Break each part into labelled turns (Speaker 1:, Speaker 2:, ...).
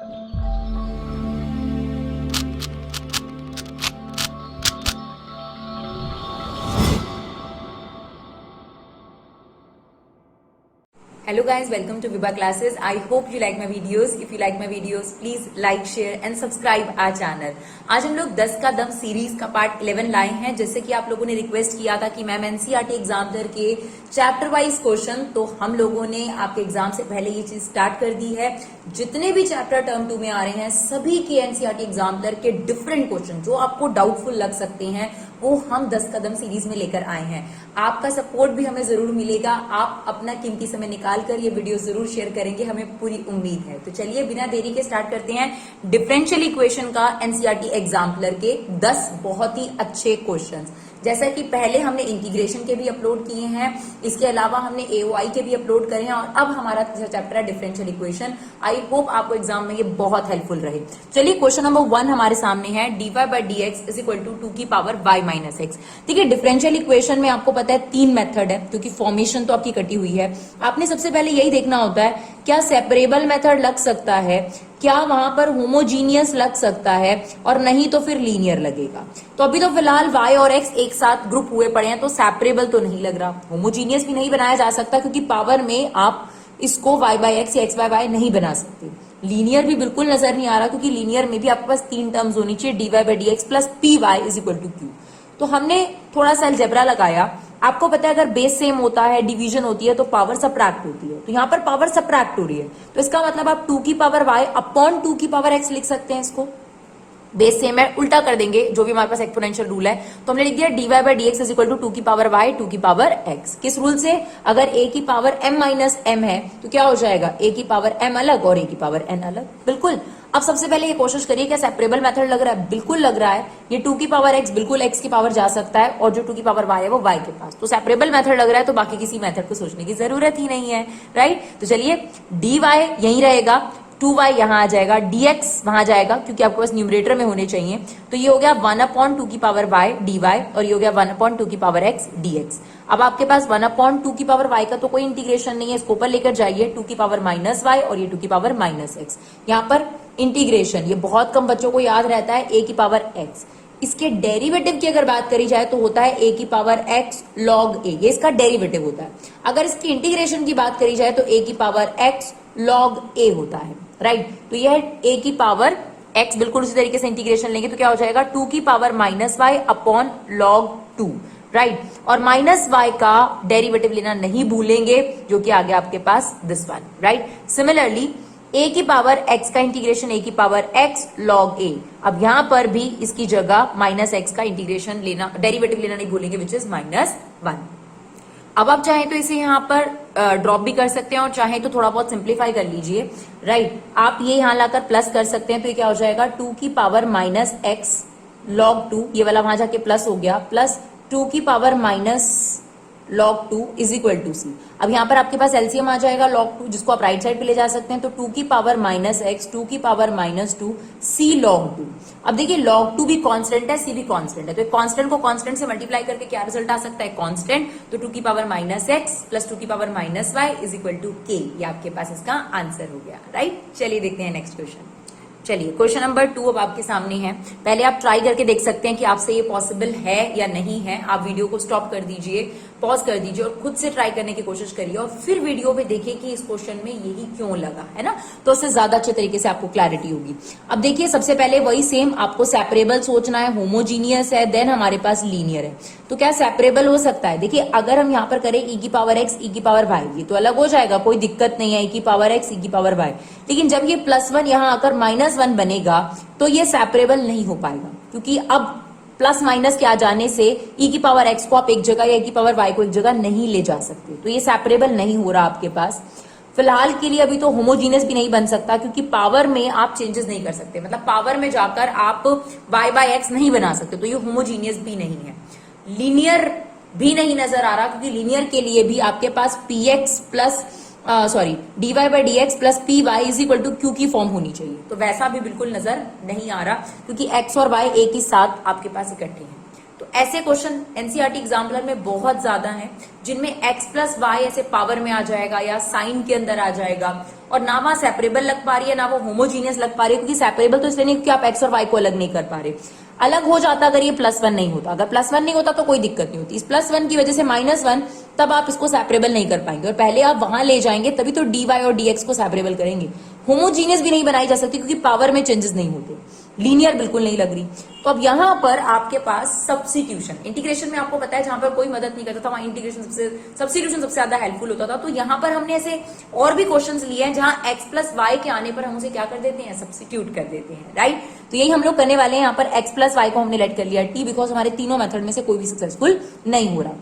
Speaker 1: Hello guys, welcome to Vibha classes. I hope you like my videos. If you like my videos, please like, share and subscribe our channel. आज हम लोग 10 का दम series का part 11 लाए हैं। जैसे कि आप लोगों ने रिक्वेस्ट किया था कि मैम एनसीईआरटी एग्जाम के चैप्टर वाइज क्वेश्चन, तो हम लोगों ने आपके एग्जाम से पहले ये चीज स्टार्ट कर दी है। जितने भी चैप्टर टर्म 2 में आ रहे हैं, सभी के एनसीईआरटी एग्जाम के डिफरेंट क्वेश्चन जो आपको डाउटफुल लग सकते हैं, वो हम 10 कदम सीरीज में लेकर आए हैं। आपका सपोर्ट भी हमें जरूर मिलेगा। आप अपना कीमती समय निकाल कर ये वीडियो जरूर शेयर करेंगे, हमें पूरी उम्मीद है। तो चलिए बिना देरी के स्टार्ट करते हैं डिफरेंशियल इक्वेशन का एनसीईआरटी एग्जाम्पलर के 10 बहुत ही अच्छे क्वेश्चंस। जैसा कि पहले हमने इंटीग्रेशन के भी अपलोड किए हैं, इसके अलावा हमने एओआई के भी अपलोड करे हैं, और अब हमारा तीसरा चैप्टर है डिफरेंशियल इक्वेशन। आई होप आपको एग्जाम में ये बहुत हेल्पफुल रहे। चलिए क्वेश्चन नंबर 1 हमारे सामने है, dy/dx इज इक्वल टू 2 की पावर y माइनस एक्स। देखिए डिफरेंशियल इक्वेशन में आपको पता है 3 मेथड है, क्योंकि फॉर्मेशन तो आपकी कटी हुई है। आपने सबसे पहले यही देखना होता है, क्या सेपरेबल मेथड लग सकता है, क्या वहां पर होमोजीनियस लग सकता है, और नहीं तो फिर लीनियर लगेगा। तो अभी तो फिलहाल y और x एक साथ ग्रुप हुए पड़े हैं, तो सेपरेबल तो नहीं लग रहा। होमोजीनियस भी नहीं बनाया जा सकता, क्योंकि पावर में आप इसको y/x या x/y नहीं बना सकते। लीनियर भी बिल्कुल नजर नहीं आ रहा, क्योंकि लीनियर में भी आपके पास 3 टर्म्स होनी चाहिए, dy/dx plus py is equal to q। तो हमने थोड़ा सा अलजेब्रा लगाया। आपको पता है अगर बेस सेम होता है, डिवीजन होती है, तो पावर सब्ट्रैक्ट होती है। तो यहाँ पर पावर सब्ट्रैक्ट हो रही है, तो इसका मतलब आप 2 की पावर y अपॉन 2 की पावर x लिख सकते हैं। इसको बेस सेम है, उल्टा कर देंगे, जो भी हमारे पास एक्सपोनेंशियल रूल है। तो हमने लिख दिया dy/dx इज इक्वल टू 2 की पावर y 2 की पावर x। किस रूल से? अगर a की पावर m माइनस m है तो क्या हो जाएगा, a की पावर m अलग और a की पावर n अलग। बिल्कुल। अब सबसे पहले ये कोशिश करिए, क्या सेपरेबल मेथड लग रहा है? बिल्कुल लग रहा है। ये 2 की पावर x बिल्कुल x की पावर जा सकता है, और जो 2 की पावर y है वो y के पास। तो सेपरेबल मेथड लग रहा है, तो बाकी किसी मेथड को सोचने की जरूरत ही नहीं है, राइट। तो चलिए dy यही रहेगा, 2y यहां आ जाएगा, dx वहां जाएगा, क्योंकि आपके पास न्यूमरेटर में होने चाहिए। तो ये हो गया 1/2 की पावर y dy, और ये हो गया 1/2 की पावर x dx। अब आपके पास 1/2 की पावर y का तो कोई इंटीग्रेशन नहीं है, इसको ऊपर लेकर जाइए, 2 की पावर माइनस y और ये 2 की पावर माइनस x। यहाँ पर इंटीग्रेशन, ये बहुत कम बच्चों को याद रहता है, a की पावर x। इसके डेरिवेटिव की अगर बात करी जाए तो होता है a की पावर x log a, ये इसका डेरिवेटिव होता है। अगर इसकी इंटीग्रेशन की बात करी जाए तो a की पावर x log a होता है, राइट। तो यह a की पावर x, बिल्कुल उसी तरीके से इंटीग्रेशन लेंगे तो क्या हो जाएगा, 2 की power minus y upon log 2, right. और माइनस y का डेरिवेटिव लेना नहीं भूलेंगे, जो कि आ गया आपके पास this one, right. Similarly a की पावर x का इंटीग्रेशन a की पावर x log a। अब यहां पर भी इसकी जगह माइनस x का इंटीग्रेशन लेना, डेरिवेटिव लेना नहीं भूलेंगे, विच इज -1। अब आप चाहें तो इसे यहाँ पर ड्रॉप भी कर सकते हैं, और चाहें तो थोड़ा बहुत सिंप्लीफाई कर लीजिए, राइट। आप ये यहाँ लाकर प्लस कर सकते हैं, तो ये क्या हो जाएगा, 2 की पावर माइनस x log 2, ये वाला वहां जाके प्लस हो गया, प्लस 2 की power minus log 2 is equal to C. अब यहाँ पर आपके पास एलसीएम आ जाएगा log 2, जिसको आप राइट साइड पे ले जा सकते हैं। तो 2 की पावर माइनस एक्स, 2 की पावर माइनस 2 सी log 2। अब देखिए log 2 भी कांस्टेंट है, सी भी कांस्टेंट है, तो एक कांस्टेंट को कांस्टेंट से मल्टीप्लाई करके क्या रिजल्ट आ सकता है, कांस्टेंट। तो 2 की पावर माइनस एक्स प्लस 2 की power minus y is equal to k. ये आपके पास इसका आंसर हो गया, राइट। चलिए देखते हैं नेक्स्ट क्वेश्चन। चलिए क्वेश्चन नंबर 2 अब आपके सामने है। पहले आप ट्राई करके देख सकते हैं कि आपसे ये पॉसिबल है या नहीं है। आप वीडियो को स्टॉप कर दीजिए, पॉज कर दीजिए, और खुद से ट्राई करने की कोशिश करिए, और फिर वीडियो पे देखिए कि इस क्वेश्चन में यही क्यों लगा, है ना। तो उससे ज्यादा अच्छे तरीके से आपको क्लैरिटी होगी। अब देखिए सबसे पहले वही सेम आपको सेपरेबल सोचना है, होमोजीनियस है, देन हमारे पास लीनियर है। तो क्या सेपरेबल हो सकता है? देखिए अगर हम यहाँ पर करें e की पावर x e की पावर y, ये तो अलग हो जाएगा, कोई दिक्कत नहीं है, e की पावर x e की पावर y। लेकिन जब ये +1 यहाँ आकर -1 बनेगा तो ये सेपरेबल नहीं हो पाएगा, क्योंकि अब प्लस माइनस के आ जाने से e की पावर x को आप एक जगह या e की पावर y को एक जगह नहीं ले जा सकते, तो ये सेपरेबल नहीं हो रहा आपके पास। फिलहाल के लिए अभी तो होमोजीनियस भी नहीं बन सकता, क्योंकि पावर में आप चेंजेस नहीं कर सकते, मतलब पावर में जाकर आप y/x नहीं बना सकते, तो ये होमोजीनियस भी नहीं है। लीनियर भी नहीं नजर आ रहा, क्योंकि लीनियर के लिए भी आपके पास px plus dy/dx plus py is equal to q की फॉर्म होनी चाहिए, तो वैसा भी बिल्कुल नजर नहीं आ रहा, क्योंकि x और y एक ही साथ आपके पास इकट्ठे हैं। तो ऐसे क्वेश्चन एनसीईआरटी एग्जाम्पलर में बहुत ज्यादा हैं, जिनमें x प्लस वाई ऐसे पावर में आ जाएगा या साइन के अंदर आ जाएगा, और ना वहां सेपरेबल लग पा रही है ना वो होमोजीनियस लग पा रही है, क्योंकि सेपरेबल तो इसलिए नहीं क्योंकि आप एक्स और वाई को अलग नहीं कर पा रहे। अलग हो जाता अगर ये +1 नहीं होता, अगर +1 नहीं होता तो कोई दिक्कत नहीं होती। इस +1 की वजह से -1, तब आप इसको सेपरेबल नहीं कर पाएंगे और पहले आप वहां ले जाएंगे तभी तो dy और dx को सेपरेबल करेंगे। होमोजीनियस भी नहीं बनाई जा सकती क्योंकि पावर में चेंजेस नहीं होते, लीनियर बिल्कुल नहीं लग रही। तो अब यहां पर आपके पास सब्स्टिट्यूशन, इंटीग्रेशन में आपको पता है जहां पर कोई मदद नहीं करता था वहां इंटीग्रेशन सब्स्टिट्यूशन सबसे ज्यादा हेल्पफुल होता था। तो यहां पर हमने ऐसे और भी क्वेश्चंस लिए हैं जहां x + y के आने पर हम उसे क्या कर देते हैं, सब्स्टिट्यूट कर देते हैं, राइट। तो यही हम लोग करने वाले हैं। यहाँ पर x + y को हमने लेट कर लिया t, बिकॉज हमारे तीनों मेथड में से कोई भी सक्सेसफुल नहीं हो रहा।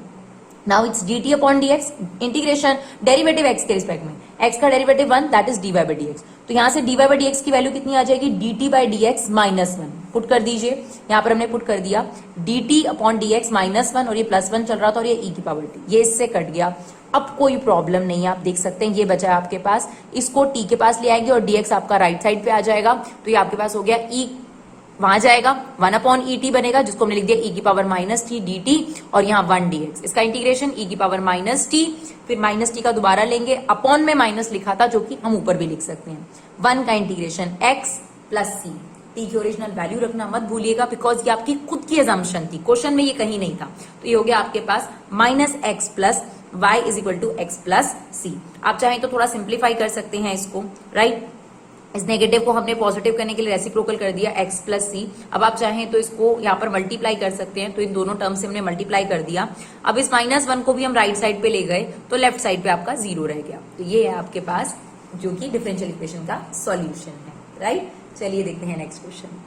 Speaker 1: Now it's dt upon dx, integration derivative x के रिस्पेक्ट में, x का derivative 1, that is dy by dx। तो यहां से dy by dx की वैल्यू कितनी आ जाएगी, dt by dx -1, पुट कर दीजिए। यहां पर हमने पुट कर दिया dt अपॉन dx -1, और ये +1 चल रहा था और ये e की पावर t, ये इससे कट गया। अब कोई प्रॉब्लम नहीं है, आप देख सकते हैं ये बचा है आपके पास, इसको t के पास ले आएंगे और dx आपका राइट साइड पे आ जाएगा। तो ये आपके पास हो गया e, वहां जाएगा 1/et बनेगा, जिसको हमने लिख दिया e की पावर -t dt, और यहाँ 1 dx, इसका इंटीग्रेशन e की पावर -t, फिर -t का दोबारा लेंगे, अपॉन में माइनस लिखा था जो कि हम ऊपर भी लिख सकते हैं, 1 का इंटीग्रेशन x + c, t की ओरिजिनल वैल्यू रखना मत भूलिएगा बिकॉज ये आपकी खुद की अजम्पशन थी, क्वेश्चन में ये कहीं नहीं था। तो ये हो गया आपके पास -x + y = x + c। आप चाहें तो थोड़ा सिंप्लीफाई कर सकते हैं इसको, राइट। इस नेगेटिव को हमने पॉजिटिव करने के लिए रेसिप्रोकल कर दिया x + c। अब आप चाहें तो इसको यहाँ पर मल्टीप्लाई कर सकते हैं, तो इन दोनों टर्म से हमने मल्टीप्लाई कर दिया। अब इस -1 को भी हम राइट साइड पे ले गए तो लेफ्ट साइड पे आपका 0 रह गया। तो ये है आपके पास जो कि डिफरेंशियल इक्वेशन का सॉल्यूशन है, राइट। चलिए देखते हैं नेक्स्ट क्वेश्चन।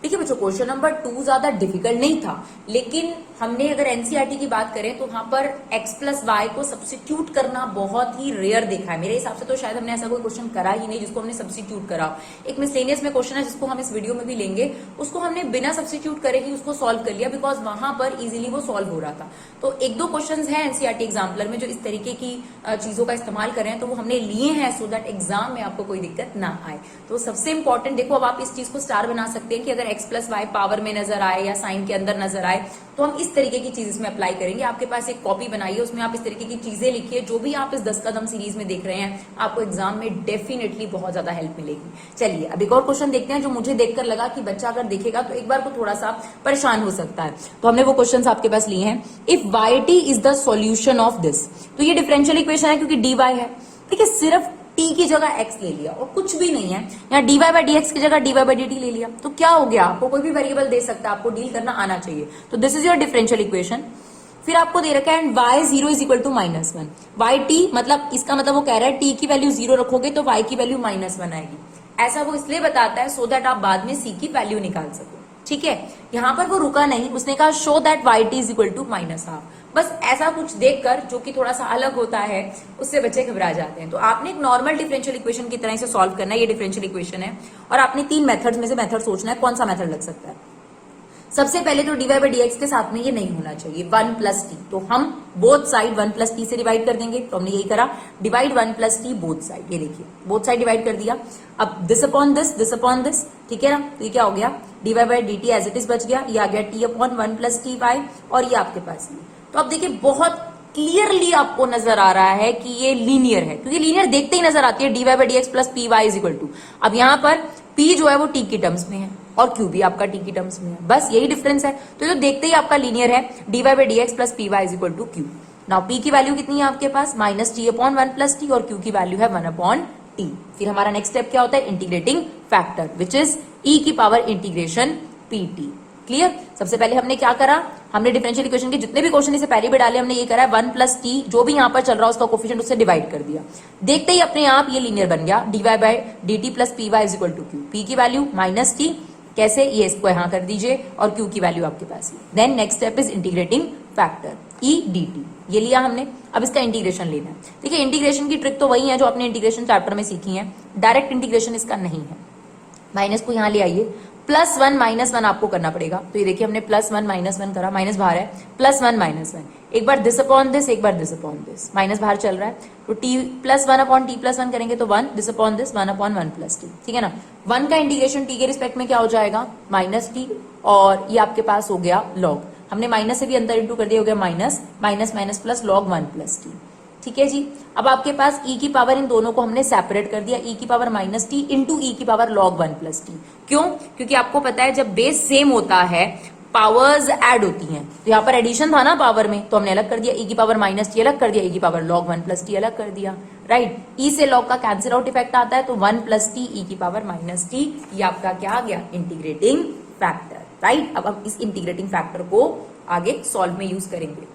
Speaker 1: देखिए बच्चों, क्वेश्चन नंबर 2 ज्यादा डिफिकल्ट नहीं था, लेकिन हमने अगर एनसीईआरटी की बात करें तो वहां पर x + y को सब्स्टिट्यूट करना बहुत ही रेयर देखा है। मेरे हिसाब से तो शायद हमने ऐसा कोई क्वेश्चन करा ही नहीं जिसको हमने सब्स्टिट्यूट करा। एक मिसलेनियस में क्वेश्चन है जिसको हम इस वीडियो में भी लेंगे, उसको हमने बिना सब्स्टिट्यूट करे ही उसको सॉल्व कर लिया बिकॉज वहां पर इजीली वो सॉल्व हो रहा था। तो 1-2 क्वेश्चन है एनसीईआरटी एग्जाम्पलर में जो इस तरीके की चीजों का इस्तेमाल कर रहे हैं, तो वो हमने लिए हैं सो दैट एग्जाम में आपको कोई दिक्कत ना आए। तो सबसे इंपॉर्टेंट देखो, अब आप इस चीज को स्टार बना सकते हैं कि अगर x + y पावर में नजर आए या साइन के अंदर नजर आए तो हम इस तरीके की चीज इसमें अप्लाई करेंगे। आपके पास एक कॉपी बनाइए, उसमें आप इस तरीके की चीजें लिखिए, जो भी आप इस 10 कदम सीरीज में देख रहे हैं आपको एग्जाम में डेफिनेटली बहुत ज्यादा हेल्प मिलेगी। चलिए अब एक और क्वेश्चन देखते हैं जो मुझे देखकर लगा कि बच्चा अगर देखेगा तो एक बार को थोड़ा सा परेशान हो सकता है। तो हमने वो क्वेश्चन आपके पास लिए हैं। If yt is the solution of this, तो ये डिफरेंशियल इक्वेशन है क्योंकि dy है, ठीक है। सिर्फ t की जगह x ले लिया और कुछ भी नहीं है, यहाँ dy by dx की जगह dy by dt ले लिया, तो क्या हो गया, आपको कोई भी वेरिएबल दे सकता है, आपको डील करना आना चाहिए। तो this is your differential equation. फिर आपको दे रखा है एंड y0 = -1, yt मतलब इसका मतलब वो कह रहा है t की वैल्यू 0 रखोगे तो y की वैल्यू -1 आएगी। ऐसा वो इसलिए बताता है सो दैट आप बाद में c की वैल्यू निकाल सको, ठीक है। यहां पर वो रुका नहीं, उसने कहा शो दैट yt = -1/2। बस ऐसा कुछ देखकर जो कि थोड़ा सा अलग होता है उससे बच्चे घबरा जाते हैं। तो आपने एक नॉर्मल डिफरेंशियल इक्वेशन की तरह से सॉल्व करना है, ये डिफरेंशियल इक्वेशन है और आपने 3 मेथड्स में से मेथड सोचना है कौन सा मेथड लग सकता है। सबसे पहले तो dy by dx के साथ में ये नहीं होना चाहिए 1 + t, तो हम बोथ साइड 1 + t से डिवाइड कर देंगे। तो हमने यही करा, डिवाइड 1 + t बोथ साइड, ये देखिए बोथ साइड डिवाइड कर दिया। अब दिस अपॉन दिस, ठीक है ना। तो ये क्या हो गया, dy by dt as it is बच गया, ये आ गया t अपॉन 1 + ty, और ये आपके पास है। तो अब देखिए बहुत क्लियरली आपको नजर आ रहा है कि ये लीनियर है, क्योंकि लीनियर देखते ही नजर आती है dy by dx + py = अब यहाँ पर p जो है वो t की टर्म्स में है और q भी आपका t की टर्म्स में है, बस यही डिफरेंस है। तो जो देखते ही आपका लीनियर है dy by dx + py = q। Now p की वैल्यू कितनी है आपके पास, -t/1 + t, और q की वैल्यू है 1/t। फिर हमारा नेक्स्ट स्टेप क्या होता है, integrating factor which is e की पावर इंटीग्रेशन pt। क्लियर। सबसे पहले हमने क्या करा, हमने डिफरेंशियल इक्वेशन के जितने भी क्वेश्चन इसे पहले भी डाले, हमने ये करा है 1 + t जो भी यहाँ पर चल रहा है उसका कोफिशिएंट उससे डिवाइड कर दिया। देखते ही अपने आप ये लीनियर बन गया, dy by dt + py = q। p की वैल्यू -t, कैसे, ये इसको यहाँ कर दीजिए और q की वैल्यू आपके पास है। Then next step is integrating factor e dt, ये लिया हमने। अब इसका इंटीग्रेशन लेना है। देखिए इंटीग्रेशन की ट्रिक तो वही है जो आपने इंटीग्रेशन चैप्टर में सीखी है, डायरेक्ट इंटीग्रेशन इसका नहीं है। माइनस को यहाँ ले आइए, +1 -1 आपको करना पड़ेगा। तो ये देखिए हमने +1 -1 करा, माइनस बाहर है, +1 -1, एक बार दिस अपॉन दिस, एक बार दिस अपॉन दिस, माइनस बाहर चल रहा है तो t +1/t+1 करेंगे तो 1, दिस अपॉन दिस 1/1 + t, ठीक है ना। 1 का इंटीग्रेशन t के रिस्पेक्ट में क्या हो जाएगा, -t, और ये आपके पास हो गया लॉग, हमने माइनस से भी अंदर इंटू कर दिया, हो गया माइनस + log 1 + t। ठीक है जी। अब आपके पास e की पावर, इन दोनों को हमने सेपरेट कर दिया, e की power minus T into e की पावर log 1 प्लस टी। क्यों? क्योंकि आपको पता है जब बेस सेम होता है पावर्स ऐड होती हैं, तो यहाँ पर एडिशन था ना पावर में, तो हमने अलग कर दिया, e की पावर माइनस टी अलग कर दिया, e की पावर log 1 प्लस टी अलग कर दिया, राइट। e से log का कैंसिल आउट इफेक्ट आता है, तो 1 प्लस टी e की पावर माइनस टी, ये आपका क्या आ गया? Integrating factor, right. अब हम इस इंटीग्रेटिंग फैक्टर को आगे सॉल्व में यूज करेंगे।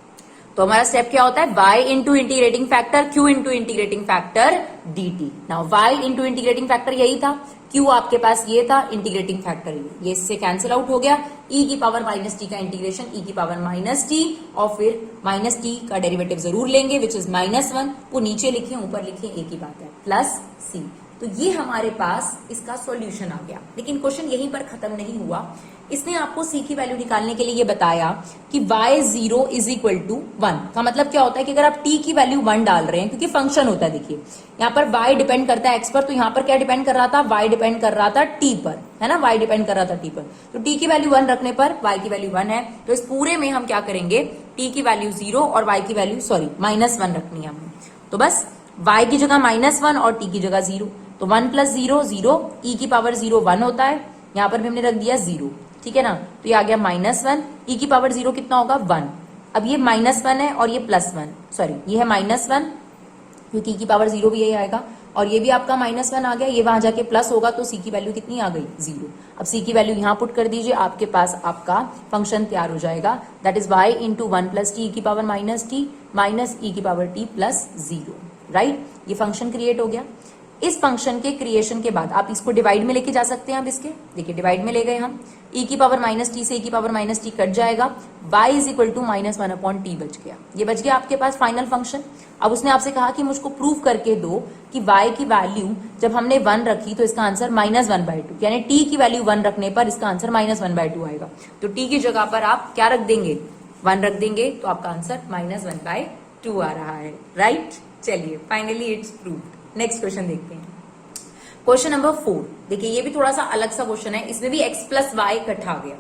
Speaker 1: तो हमारा स्टेप क्या होता है? y into integrating factor q into integrating factor dt। Now y into integrating factor यही था, q आपके पास ये था, इंटीग्रेटिंग फैक्टर ये इससे कैंसिल आउट हो गया, e की पावर माइनस टी का इंटीग्रेशन e की पावर माइनस टी, और फिर माइनस टी का डेरिवेटिव जरूर लेंगे विच इज -1, वो नीचे लिखे ऊपर लिखे एक ही बात है, प्लस c। तो ये हमारे पास इसका सॉल्यूशन आ गया। लेकिन क्वेश्चन यहीं पर खत्म नहीं हुआ, इसने आपको c की वैल्यू निकालने के लिए ये बताया कि y0 इज इक्वल टू 1 का मतलब क्या होता है कि अगर आप t की वैल्यू 1 डाल रहे हैं, क्योंकि फंक्शन होता है, देखिए यहाँ पर y डिपेंड करता है x पर, तो यहाँ पर क्या डिपेंड कर रहा था? y डिपेंड कर रहा था t पर, है ना, y डिपेंड कर रहा था t पर। तो t की वैल्यू 1 रखने पर y की वैल्यू 1 है, तो इस पूरे में हम क्या करेंगे? t की वैल्यू 0 और y की वैल्यू -1 रखनी है हमें। तो बस y की जगह -1 और t की जगह 0, तो 1 प्लस 0 0, e की पावर 0 1 होता है, यहाँ पर भी हमने रख दिया 0, ठीक है ना। तो ये आ गया -1, e की पावर 0 कितना होगा? 1। अब ये -1 है और ये +1, सॉरी ये है -1, क्योंकि e की पावर 0 भी यही आएगा, और ये भी आपका -1 आ गया, ये वहां जाके प्लस होगा, तो c की वैल्यू कितनी आ गई? 0। अब c की वैल्यू यहाँ पुट कर दीजिए, आपके पास आपका फंक्शन तैयार हो जाएगा, that is y into 1 plus T e की power minus T minus e की पावर t प्लस 0, राइट। ये फंक्शन क्रिएट हो गया। इस फंक्शन के क्रिएशन के बाद आप इसको डिवाइड में लेके जा सकते हैं। आप इसके देखिए डिवाइड में ले गए हम, e की पावर माइनस टी से e की पावर माइनस टी कट जाएगा, y is equal to -1 upon t बच गया। ये बच गया आपके पास फाइनल फंक्शन। अब उसने आपसे कहा कि मुझको प्रूव करके दो कि y की वैल्यू जब हमने 1 रखी तो इसका आंसर -1/2, यानी t की वैल्यू 1 रखने पर इसका आंसर -1/2 आएगा। तो t की जगह पर आप क्या रख देंगे? 1 रख देंगे, तो आपका आंसर -1/2 आ रहा है, राइट। चलिए finally it's proved. Next question देखते हैं, क्वेश्चन नंबर 4। देखिए ये भी थोड़ा सा अलग सा क्वेश्चन है, इसमें भी x प्लस वाई इकट्ठा आ गया,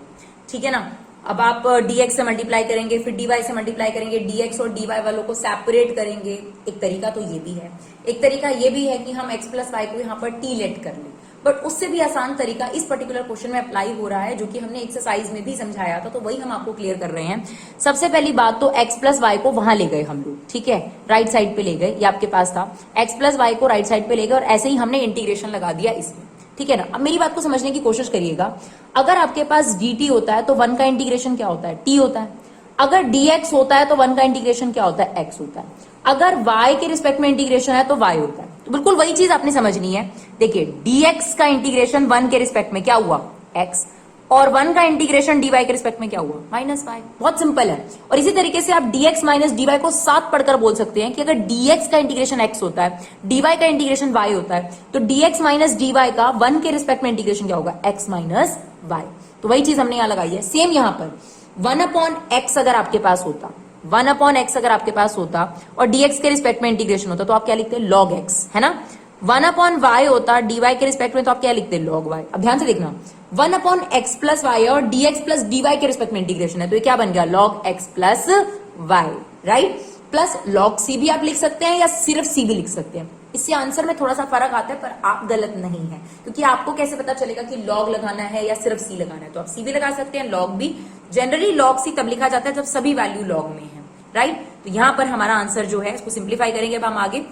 Speaker 1: ठीक है ना। अब आप dx से मल्टीप्लाई करेंगे, फिर dy से मल्टीप्लाई करेंगे, dx और dy वालों को सेपरेट करेंगे। एक तरीका तो ये भी है, एक तरीका ये भी है कि हम x प्लस वाई को यहाँ पर t लेट कर लें, बट उससे भी आसान तरीका इस पर्टिकुलर क्वेश्चन में अप्लाई हो रहा है, जो कि हमने एक्सरसाइज में भी समझाया था, तो वही हम आपको क्लियर कर रहे हैं। सबसे पहली बात तो x प्लस वाई को वहां ले गए हम लोग, ठीक है, राइट साइड पे ले गए, ये आपके पास था, x प्लस वाई को राइट साइड पे ले गए और ऐसे ही हमने इंटीग्रेशन लगा दिया इसमें, ठीक है ना। अब मेरी बात को समझने की कोशिश करिएगा, अगर आपके पास dt होता है तो 1 का इंटीग्रेशन क्या होता है? t होता है। अगर dx होता है तो 1 का इंटीग्रेशन क्या होता है? x होता है। अगर y के रिस्पेक्ट में इंटीग्रेशन है तो y होता है। तो बिल्कुल वही चीज आपने समझनी है। देखिए dx का इंटीग्रेशन 1 के रिस्पेक्ट में क्या हुआ? x, और 1 का इंटीग्रेशन dy के रिस्पेक्ट में क्या हुआ? -y। बहुत सिंपल है। और इसी तरीके से आप dx माइनस dy को साथ पढ़कर बोल सकते हैं कि अगर dx का इंटीग्रेशन x होता है, dy का इंटीग्रेशन y होता है, तो dx माइनस dy का 1 के रिस्पेक्ट में इंटीग्रेशन क्या होगा? x minus y। तो वही चीज हमने यहां लगाई है। सेम यहां पर 1/x अगर आपके पास होता, 1/x अगर आपके पास होता और dx के रिस्पेक्ट में इंटीग्रेशन होता, तो आप क्या लिखते? log x, है ना। 1/y होता dy के रिस्पेक्ट में, तो आप क्या लिखते? log y। अब ध्यान से देखना, 1/x प्लस वाई और dx प्लस dy के रिस्पेक्ट में इंटीग्रेशन है, तो ये क्या बन गया? log x plus y, right. Plus log c भी आप लिख सकते हैं या सिर्फ c भी लिख सकते हैं। इससे आंसर में थोड़ा सा फर्क आता है, पर आप गलत नहीं है, क्योंकि आपको कैसे पता चलेगा कि log लगाना है या सिर्फ c लगाना है? तो आप c भी लगा सकते हैं, log भी। जनरली log c तब लिखा जाता है जब सभी वैल्यू log में है, राइट। तो यहां पर हमारा आंसर जो है इसको सिंप्लीफाई करेंगे अब हम आगे,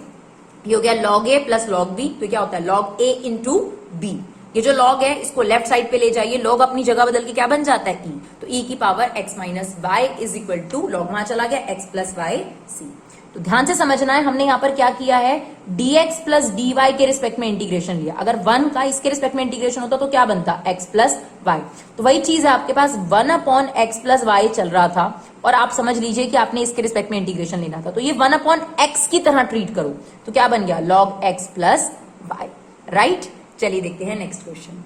Speaker 1: ये हो गया log a plus log b, तो क्या होता है? log a into b। ये जो log है इसको लेफ्ट साइड पे ले जाइए, log अपनी जगह बदल के क्या बन जाता है? e। तो e की power x minus y is equal to log वहां चला गया x प्लस वाई c। तो ध्यान से समझना है, हमने यहाँ पर क्या किया है? dx प्लस dy के रिस्पेक्ट में इंटीग्रेशन लिया। अगर 1 का इसके रिस्पेक्ट में इंटीग्रेशन होता तो क्या बनता? x plus y. तो वही चीज है, आपके पास 1/x प्लस वाई चल रहा था और आप समझ लीजिए कि आपने इसके रिस्पेक्ट में इंटीग्रेशन लेना था, तो ये 1/x की तरह ट्रीट करो, तो क्या बन गया? log x plus y, right. चलिए देखते हैं next question,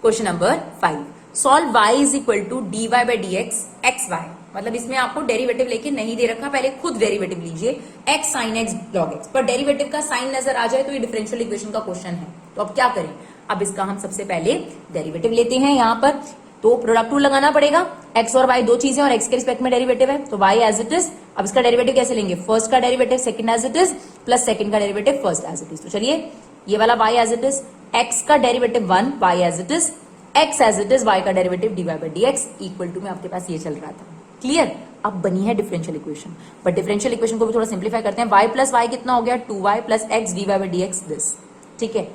Speaker 1: question number 5। Solve y is equal to dy by d x x y. मतलब इसमें आपको डेरिवेटिव लेके नहीं दे रखा, पहले खुद डेरिवेटिव लीजिए, x sin x log x। पर डेरिवेटिव का साइन नजर आ जाए तो ये डिफरेंशियल इक्वेशन का क्वेश्चन है, तो अब क्या करें? अब इसका हम सबसे पहले डेरिवेटिव लेते हैं। यहाँ पर तो प्रोडक्ट रूल लगाना पड़ेगा, x और y दो चीजें और x के रिस्पेक्ट में डेरिवेटिव है, तो y एज इट इज। अब इसका डेरिवेटिव कैसे लेंगे, फर्स्ट का derivative second as it is plus second का derivative first as it is. तो चलिए ये वाला y as it is, x का derivative 1 y as it is, x as it is, y का derivative dy by dx equal to में आपके पास ये चल रहा था। क्लियर, अब बनी है differential equation, but differential equation को भी थोड़ा सिंप्लीफाई करते हैं। y प्लस वाई कितना हो गया, 2y plus x dy by dx this. ठीक है,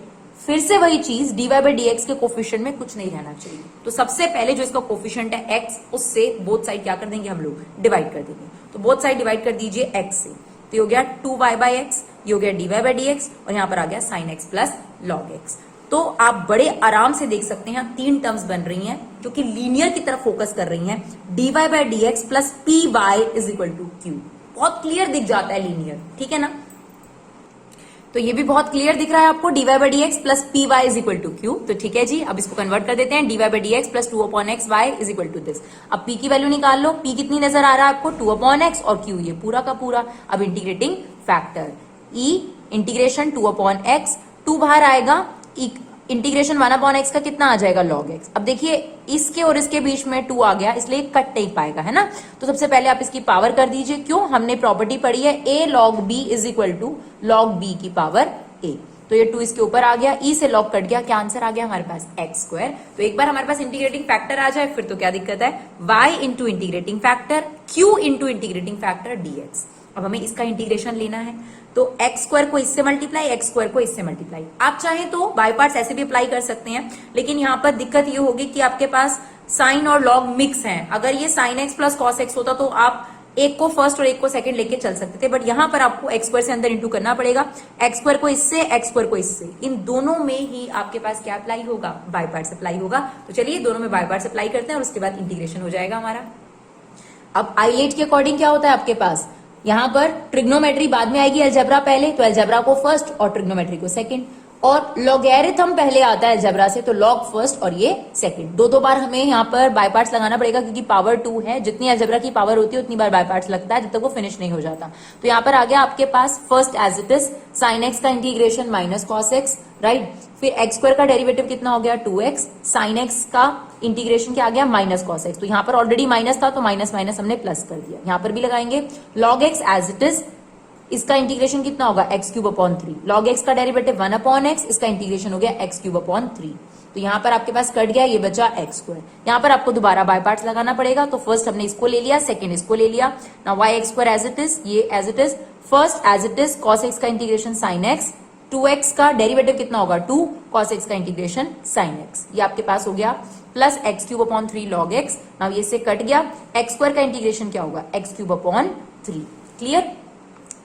Speaker 1: फिर से वही चीज dy बाई dx के कोफिशिएंट में कुछ नहीं रहना चाहिए। तो सबसे पहले जो इसका कोफिशिएंट है x, उससे बोथ साइड क्या कर देंगे हम लोग, डिवाइड कर देंगे। तो बोथ साइड डिवाइड कर दीजिए x से, तो ये हो गया 2y बाई x, ये हो गया dy बाई dx, और यहाँ पर आ गया sin x plus log x। तो आप बड़े आराम से देख सकते हैं 3 टर्म्स बन रही हैं जो कि लीनियर की तरफ फोकस कर रही हैं, dy by dx plus py is equal to q। बहुत क्लियर दिख जाता है लीनियर, ठीक है ना। तो ये भी बहुत क्लियर दिख रहा है आपको, dy by dx plus py is equal to q। तो ठीक है जी, अब इसको कन्वर्ट कर देते हैं, dy by dx plus 2 upon x y is equal to this. अब p की वैल्यू निकाल लो, p कितनी नजर आ रहा है आपको, 2 अपॉन एक्स, और q ये पूरा का पूरा। अब integrating factor e integration 2 upon x, 2 बाहर आएगा, इंटीग्रेशन 1 अपॉन एक्स का कितना आ जाएगा, log x। अब देखिए इसके और इसके बीच में 2 आ गया, इसलिए कट नहीं पाएगा, है ना। तो सबसे पहले आप इसकी पावर कर दीजिए, क्यों, हमने प्रॉपर्टी पढ़ी है a log b is equal to log b की पावर a। तो ये 2 इसके ऊपर आ गया, e से log कट गया, क्या आंसर आ गया हमारे पास, x स्क्वायर। तो एक बार हमारे पास इंटीग्रेटिंग फैक्टर आ जाए फिर तो क्या दिक्कत है, y into integrating factor, q into integrating factor dx। अब हमें इसका इंटीग्रेशन लेना है, तो x स्क्वायर को इससे मल्टीप्लाई, x स्क्वायर को इससे मल्टीप्लाई। आप चाहें तो बाय पार्ट्स ऐसे भी अप्लाई कर सकते हैं, लेकिन यहाँ पर दिक्कत ये होगी कि आपके पास साइन और लॉग मिक्स हैं। अगर ये sign x plus cos x होता तो आप एक को फर्स्ट और एक को सेकंड लेके चल सकते थे, बट यहाँ पर आपको एक्स स्क्वायर से अंदर इंटू करना पड़ेगा, एक्स स्क्वायर को इससे, एक्स स्क्वायर को इससे, इन दोनों में ही आपके पास क्या अप्लाई होगा, बाय पार्ट्स अप्लाई होगा। तो चलिए दोनों में बाय पार्ट्स अप्लाई करते हैं और उसके बाद इंटीग्रेशन हो जाएगा हमारा। अब I8 के अकॉर्डिंग क्या होता है आपके पास, यहां पर ट्रिग्नोमेट्री बाद में आएगी, अलजेब्रा पहले, तो अलजेब्रा को फर्स्ट और ट्रिग्नोमेट्री को सेकंड, और लॉगैरिथम पहले आता है अलजेब्रा से, तो लॉग फर्स्ट और ये सेकंड। दो बार हमें यहाँ पर बाय पार्ट्स लगाना पड़ेगा, क्योंकि पावर 2 है, जितनी अलजेब्रा की पावर होती है उतनी बार बाय पार्ट्स लगता है जब तक वो फिनिश नहीं हो जाता। तो यहाँ पर आ गया आपके पास first as it is sine x का integration minus cos x, right. फिर एक्स स्क्वायर का डेरिवेटिव कितना हो गया 2x, साइन एक्स का इंटीग्रेशन क्या आ गया माइनस कॉस एक्स। तो यहाँ पर ऑलरेडी माइनस था तो माइनस माइनस हमने प्लस कर दिया, यहाँ पर भी लगाएंगे log x as it is, इसका इंटीग्रेशन कितना होगा x cube upon 3, log x का डेरिवेटिव 1 अपॉन एक्स, इसका इंटीग्रेशन हो गया एक्स क्यूब अपॉन 3। तो यहाँ पर आपके पास कट गया, ये बचा एक्स स्क्वायर। यहाँ पर आपको दोबारा बाय पार्ट्स लगाना पड़ेगा, तो फर्स्ट हमने इसको ले लिया, सेकंड इसको ले लिया। Now y x square as it is, ये as it is, first as it is cos x का इंटीग्रेशन साइन एक्स, 2x का डेरिवेटिव कितना होगा 2, कॉस एक्स का इंटीग्रेशन साइन एक्स, ये आपके पास हो गया, plus x cube upon 3 log x. Now ये से कट गया, एक्स स्क्वायर का इंटीग्रेशन क्या होगा एक्स क्यूब अपॉन 3। क्लियर,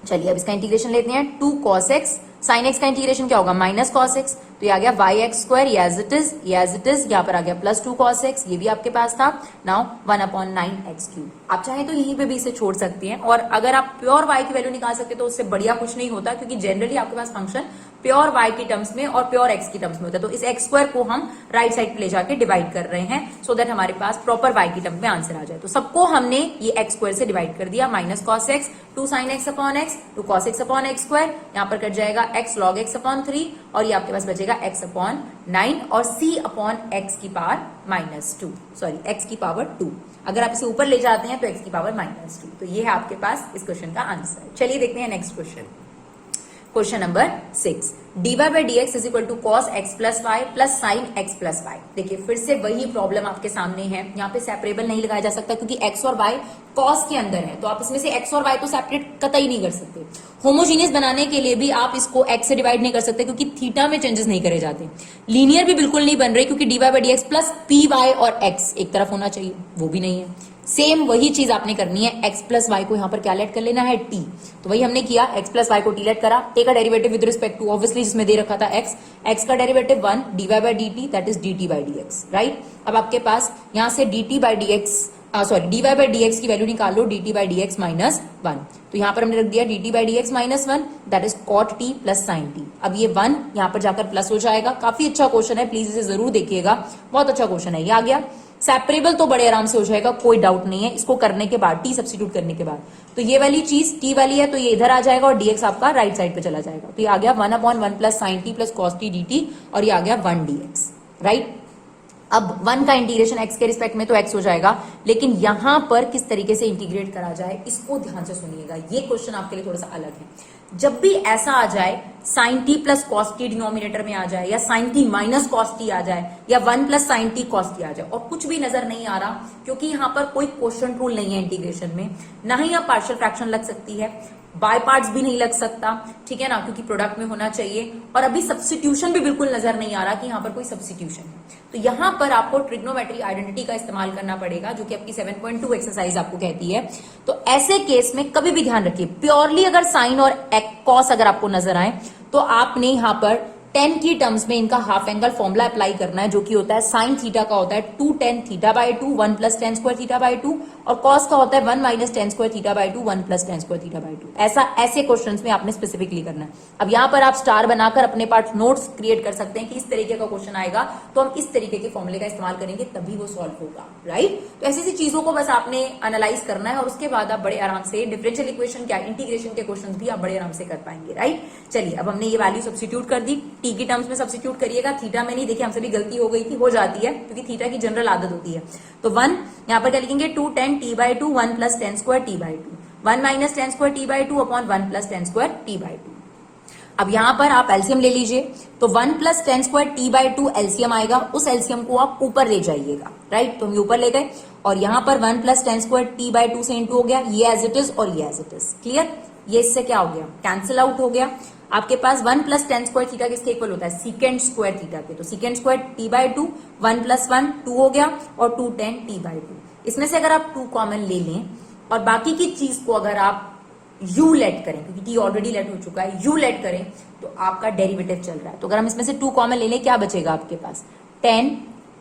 Speaker 1: चलिए अब इसका इंटीग्रेशन लेते हैं, 2 cos x, साइन एक्स का इंटीग्रेशन क्या होगा माइनस cos x, तो ये आ गया वाई एक्स स्क्वायर, ये एज इट इज, ये एज इट इज, यहाँ पर आ गया प्लस 2 cos x, ये भी आपके पास था। Now 1 upon 9 x cube. आप चाहें तो यहीं पे भी इसे छोड़ सकते हैं, और अगर आप प्योर y की वैल्यू निकाल सकते तो उससे बढ़िया कुछ नहीं होता, क्योंकि जनरली आपके पास फंक्शन प्योर y की टर्म्स में और प्योर x की टर्म्स में होता है। तो इस x स्क्वायर को हम राइट साइड पे ले जाके डिवाइड कर रहे हैं, सो दैट हमारे पास प्रॉपर y की टर्म में आंसर आ जाए। तो सबको हमने ये x स्क्वायर से डिवाइड कर दिया, minus cos x, 2 sine x upon x, 2 cos x upon x square, यहाँ पर कट जाएगा x लॉग एक्स अपॉन 3, और ये आपके पास बचेगा x अपॉन 9 और c अपॉन x की पावर माइनस 2, सॉरी x की पावर 2। अगर आप इसे ऊपर ले जाते हैं तो x की पावर माइनस 2। तो ये है आपके पास इस क्वेश्चन का आंसर। चलिए देखते हैं next question, question number 6, dy by dx is equal to cos x plus y plus sine x plus y. देखिए फिर से वही प्रॉब्लम आपके सामने है, यहाँ पे सेपरेबल नहीं लगाया जा सकता क्योंकि x और y कॉस के अंदर है, तो आप इसमें से x और y तो सेपरेट कतई नहीं कर सकते। होमोजीनियस बनाने के लिए भी आप इसको x से डिवाइड नहीं कर सकते, क्योंकि थीटा में चेंजेस नहीं करे जाते। लीनियर भी बिल्कुल नहीं बन रही, क्योंकि dy by dx plus p y और x एक तरफ होना चाहिए, वो भी नहीं है। सेम वही चीज आपने करनी है, x प्लस वाई को यहाँ पर क्या लेट कर लेना है t, तो वही हमने किया, x प्लस वाई को t लेट करा, t का derivative with respect to obviously जिसमें दे रखा था x का derivative 1 dy by dt that is dt by dx, right. अब आपके पास यहाँ से dt by dx sorry dy by dx की वैल्यू निकालो, dt बाई dx माइनस 1, तो यहाँ पर हमने रख दिया dt by dx minus 1 that is cot t plus sin t। अब ये 1 यहाँ पर जाकर प्लस हो जाएगा। काफी अच्छा क्वेश्चन है, प्लीज इसे जरूर देखिएगा, बहुत अच्छा क्वेश्चन है। ये आ गया सेपरेबल तो बड़े आराम से हो जाएगा, कोई डाउट नहीं है, इसको करने के बाद t सब्स्टिट्यूट करने के बाद, तो ये वाली चीज t वाली है तो ये इधर आ जाएगा और dx आपका राइट साइड पे चला जाएगा। तो ये आ गया 1 upon 1 plus sign t plus cos t dt, और ये आ गया 1 dx, राइट। अब 1 का इंटीग्रेशन x के रिस्पेक्ट में तो x हो जाएगा, लेकिन यहां पर किस तरीके से इंटीग्रेट करा जाए इसको ध्यान से सुनिएगा, ये क्वेश्चन आपके लिए थोड़ा सा अलग है। जब भी ऐसा आ जाए sin t plus cos t denominator में आ जाए, या sin t minus cos t आ जाए, या 1 plus sin t cos t आ जाए, और कुछ भी नजर नहीं आ रहा क्योंकि यहां पर कोई क्वोशिएंट रूल नहीं है इंटीग्रेशन में, ना ही यहाँ पार्शियल फ्रैक्शन लग सकती है, बाय पार्ट्स भी नहीं लग सकता, ठीक है ना, क्योंकि प्रोडक्ट में होना चाहिए, और अभी सब्स्टिट्यूशन भी बिल्कुल नजर नहीं आ रहा कि यहाँ पर कोई सब्स्टिट्यूशन है। तो यहां पर आपको ट्रिग्नोमेट्री आइडेंटिटी का इस्तेमाल करना पड़ेगा, जो कि आपकी 7.2 एक्सरसाइज आपको कहती है। तो ऐसे केस में कभी भी ध्यान रखिए, प्योरली अगर साइन और कॉस अगर आपको नजर आए तो आपने यहां पर टेन की टर्म्स में इनका हाफ एंगल फॉर्मूला अप्लाई करना है, जो कि होता है साइन थीटा का होता है 2 tan theta by 2 1 plus tan square theta by 2, और कॉस का होता है 1 minus tan square theta by 2 1 plus tan square theta by 2। ऐसे क्वेश्चंस में आपने स्पेसिफिकली करना है। अब यहाँ पर आप स्टार बनाकर अपने पास नोट्स क्रिएट कर सकते हैं कि इस तरीके का क्वेश्चन आएगा तो हम इस तरीके के फॉर्मूले का इस्तेमाल करेंगे, तभी वो सॉल्व होगा, राइट। तो ऐसी चीजों को बस आपने एनालाइज करना है, और उसके बाद आप बड़े आराम से डिफरेंशियल इक्वेशन क्या इंटीग्रेशन के क्वेश्चन भी आप बड़े आराम से कर पाएंगे, राइट। चलिए, अब हमने ये वैल्यू सब्स्टिट्यूट कर दी, टी की टर्म्स में सब्स्टिट्यूट करिएगा, थीटा में नहीं, देखिए हमसे भी गलती हो गई थी, हो जाती है क्योंकि थीटा की जनरल आदत होती है। तो 1 यहां पर क्या लिखेंगे 2 tan t by 2 1 plus tan square t by 2 1 minus tan square t by 2 upon 1 plus tan square t by 2। अब यहां पर आप एलसीएम ले लीजिए, तो 1 plus tan square t by 2 LCM आएगा, उस एलसीएम को आप ऊपर ले जाइएगा, राइट। तो हम ऊपर ले गए, और यहां पर 1 plus tan square t by 2 से इंटू हो गया, ये एज इट इज और ये एज इट इज, क्लियर। ये इससे क्या हो गया, कैंसिल आउट हो गया। आपके पास 1 प्लस टेन स्क्वायर थीटा किसके इक्वल होता है, सीकेंड स्क्वायर थीटा के, तो secant square t by 2 1 plus 1 2 हो गया, और 2 tan t बाय 2। इसमें से अगर आप 2 कॉमन ले लें और बाकी की चीज को अगर आप u लेट करें, क्योंकि t ऑलरेडी लेट हो चुका है, u लेट करें तो आपका डेरिवेटिव चल रहा है। तो अगर हम इसमें से 2 कॉमन ले लें, क्या बचेगा आपके पास, tan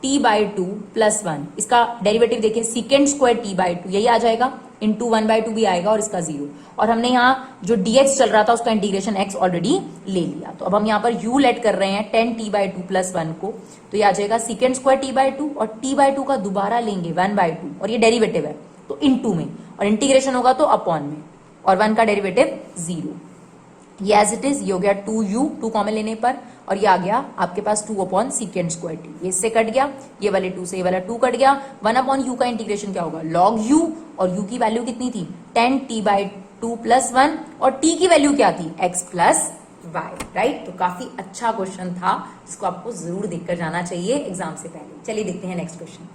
Speaker 1: t बाय 2 प्लस 1, इसका डेरिवेटिव देखिए सीकेंड स्क्वायर t बाय 2, यही आ जाएगा, इंटू 1 बाय 2 भी आएगा, और इसका 0, और हमने यहाँ जो dx चल रहा था उसका इंटीग्रेशन x ऑलरेडी ले लिया। तो अब हम यहाँ पर u लेट कर रहे हैं 10 t बाय 2 प्लस 1 को, तो ये आ जाएगा सीकेंड स्क्वायर t बाय 2, और t बाय 2 का दोबारा लेंगे 1 बाय 2, और ये डेरिवेटिव है तो इंटू में, और इंटीग्रेशन होगा तो अपॉन में, और 1 का डेरिवेटिव 0, ये एज इट इज, ये हो गया 2u 2 कॉमन लेने पर, और ये आ गया आपके पास 2 अपॉन सीकेंड स्क्वायर टी, ये इससे कट गया, ये वाले 2 से ये वाला 2 कट गया, 1 अपॉन u का इंटीग्रेशन क्या होगा, log u, और u की वैल्यू कितनी थी 10 t बाय 2 प्लस 1, और t की वैल्यू क्या थी x प्लस y, राइट। तो काफी अच्छा क्वेश्चन था, इसको आपको जरूर देखकर जाना चाहिए एग्जाम से पहले। चलिए देखते हैं नेक्स्ट क्वेश्चन।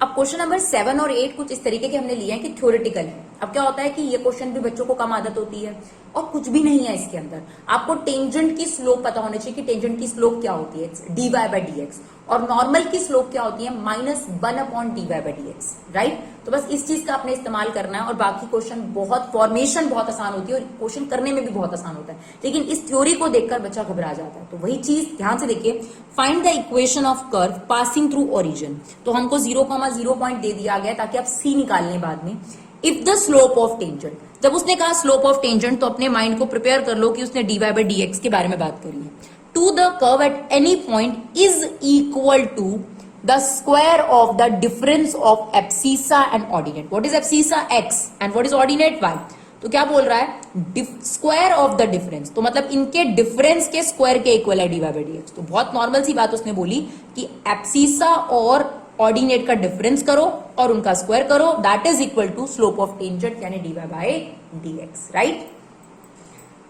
Speaker 1: अब क्वेश्चन नंबर 7 और 8 कुछ इस तरीके के हमने लिए हैं कि थ्योरेटिकल है। अब क्या होता है कि ये क्वेश्चन भी बच्चों को कम आदत होती है, और कुछ भी नहीं है इसके अंदर। आपको टेंजेंट की स्लोप पता होनी चाहिए कि टेंजेंट की स्लोप क्या होती है, dy बाय dx, और नॉर्मल की स्लोप क्या होती है, -1 upon dy by dx, right. तो बस इस चीज का आपने इस्तेमाल करना है, और बाकी क्वेश्चन बहुत, फॉर्मेशन बहुत आसान होती है और क्वेश्चन करने में भी बहुत आसान होता है, लेकिन इस थ्योरी को देखकर बच्चा घबरा जाता है। तो वही चीज ध्यान से देखिए, find the equation of curve passing through origin. तो हमको 0,0 पॉइंट दे दिया गया ताकि आप c निकाल लें बाद में। If the slope of tangent, जब उसने कहा स्लोप ऑफ टेंजेंट, तो अपने माइंड को प्रिपेयर कर लो कि उसने dy बाय dx के बारे में बात करी है। To the curve at any point is equal to the square of the difference of abscissa and ordinate. What is abscissa, x, and what is ordinate, y। तो क्या बोल रहा है, स्क्वायर ऑफ द डिफरेंस, तो मतलब इनके difference के square के इक्वल है dy बाय dx। तो बहुत नॉर्मल सी बात उसने बोली कि एब्सिसा और ऑर्डिनेट का डिफरेंस करो और उनका स्क्वायर करो, that is equal to slope of tangent यानी dy by dx, right.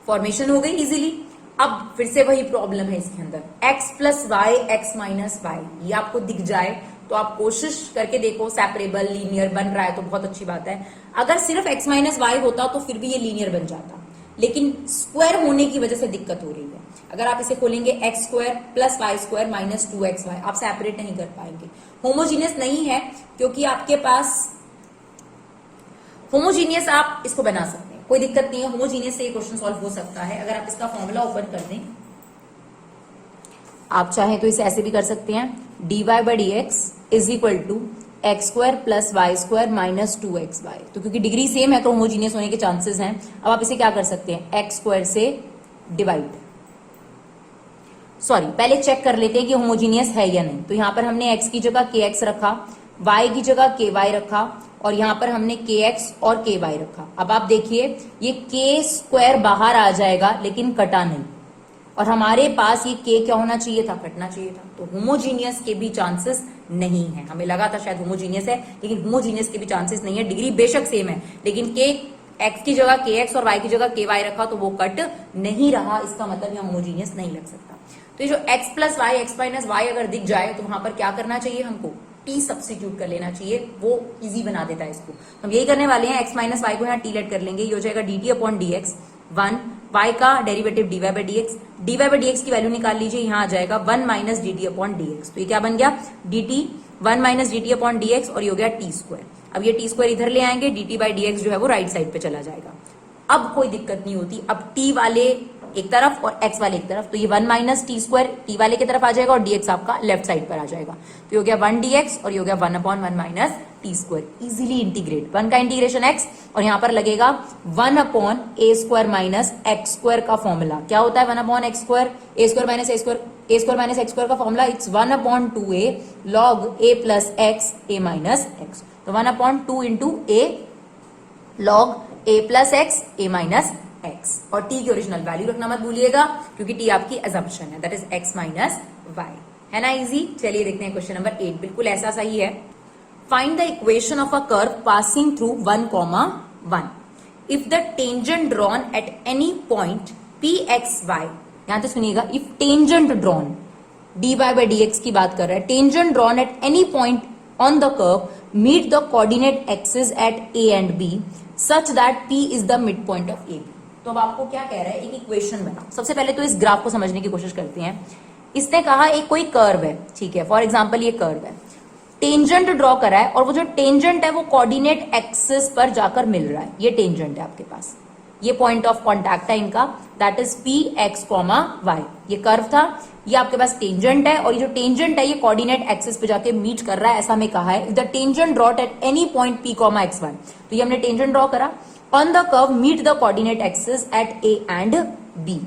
Speaker 1: Formation हो गई इजीली। अब फिर से वही प्रॉब्लम है इसके अंदर, x plus y x minus y, ये आपको दिख जाए तो आप कोशिश करके देखो, सेपरेबल लीनियर बन रहा है तो बहुत अच्छी बात है। अगर सिर्फ x माइनस वाई होता तो फिर भी ये लीनियर बन जाता, लेकिन स्क्वायर होने की वजह से दिक्कत हो रही है। अगर आप इसे खोलेंगे x square plus y square minus 2xy, आप सेपरेट नहीं कर पाएंगे। होमोजीनियस नहीं है क्योंकि आपके पास होमोजीनियस, आप इसको बना सकते हैं, कोई दिक्कत नहीं है, होमोजीनियस से ये क्वेश्चन सॉल्व हो सकता है। अगर आप इसका फॉर्मूला ओपन कर दें, आप चाहें तो इसे ऐसे भी कर सकते हैं, dy by dx is equal to x square plus y square minus 2xy। तो क्योंकि डिग्री सेम है तो होमोजीनियस होने के चांसेस हैं। अब आप इसे क्या कर सकते हैं, एक्स स्क्वायर से डिवाइड, सॉरी पहले चेक कर लेते हैं कि होमोजीनियस है या नहीं। तो यहां पर हमने x की जगह kx रखा, y की जगह ky रखा, और यहां पर हमने kx और ky रखा। अब आप देखिए ये k स्क्वायर बाहर आ जाएगा लेकिन कटा नहीं, और हमारे पास ये k क्या होना चाहिए था, कटना चाहिए था। तो होमोजीनियस के भी चांसेस नहीं है। हमें लगा था शायद होमोजीनियस है, लेकिन होमोजीनियस के भी चांसेस नहीं है। डिग्री बेशक सेम है, लेकिन के एक्स की जगह के एक्स और वाई की जगह के वाई रखा तो वो कट नहीं रहा, इसका मतलब यहाँ होमोजीनियस नहीं लग सकता। तो ये जो x plus y, x minus y अगर दिख जाए तो वहां पर क्या करना चाहिए, हमको टी सब्स्टिट्यूट कर लेना चाहिए, वो इजी बना देता है इसको। हम यही करने वाले हैं, एक्स माइनस वाई को यहाँ टी लेट कर लेंगे, ये हो जाएगा D T upon D x, 1 y का डेरिवेटिव dy बाई dx की वैल्यू निकाल लीजिए, यहाँ आ जाएगा 1 minus D T upon D x. तो ये क्या बन गया, dt 1 minus D T upon D x, और ये हो गया टी स्क्वायर। अब ये टी स्क्वायर इधर ले आएंगे, dt बाई डी एक्स जो है वो राइट साइड पे चला जाएगा। अब कोई दिक्कत नहीं होती, अब t वाले एक तरफ और x वाले एक तरफ, तो ये 1 माइनस टी स्क्वायर t वाले की तरफ आ जाएगा और dx आपका लेफ्ट साइड पर आ जाएगा। तो ये हो गया 1 dx और ये हो गया 1 upon 1 minus T square. Easily integrate, 1 का इंटीग्रेशन x और यहाँ पर लगेगा 1 अपॉन ए स्क्वायर माइनस एक्स स्क्वायर का फॉर्मूला। क्या होता है 1 अपॉन एक्स स्क्वायर, ए स्क्वायर माइनस ए स्क्वायर माइनस एक्स स्क्वायर का formula, it's 1 upon 2a log a plus x A minus x. तो 1 upon 2 into A log a plus x A minus x, और t की original value रखना मत भूलिएगा, क्योंकि t आपकी assumption है, that is x minus y. है ना इजी। चलिए देखते हैं क्वेश्चन नंबर 8, बिल्कुल ऐसा सही है। Find the equation of a curve passing through 1,1 if the tangent drawn at any point p x y. यहां तक सुनिएगा, if tangent drawn, dy by d x की बात कर रहा है, tangent drawn at any point on the curve meet the coordinate axis at a and b such that p is the mid point of AB। तो अब आपको क्या कह रहा है, एक इक्वेशन बनाओ। सबसे पहले तो इस ग्राफ को समझने की कोशिश करते हैं। इसने कहा एक कोई कर्व है, ठीक है, फॉर एग्जांपल ये कर्व है, टेंजेंट ड्रॉ करा है और वो जो टेंजेंट है वो कोऑर्डिनेट एक्सिस पर जाकर मिल रहा है। ये टेंजेंट है आपके पास, ये पॉइंट ऑफ कॉन्टैक्ट है इनका, that is p x comma y. ये कर्व था, ये आपके पास टेंजेंट है और ये जो टेंजेंट है ये कोऑर्डिनेट एक्सिस पे जाके मीट कर रहा है, ऐसा हमें कहा है। The tangent drawn at any point p comma x y, तो ये हमने टेंजेंट ड्रॉ करा on the curve meet the coordinate axis at a and b.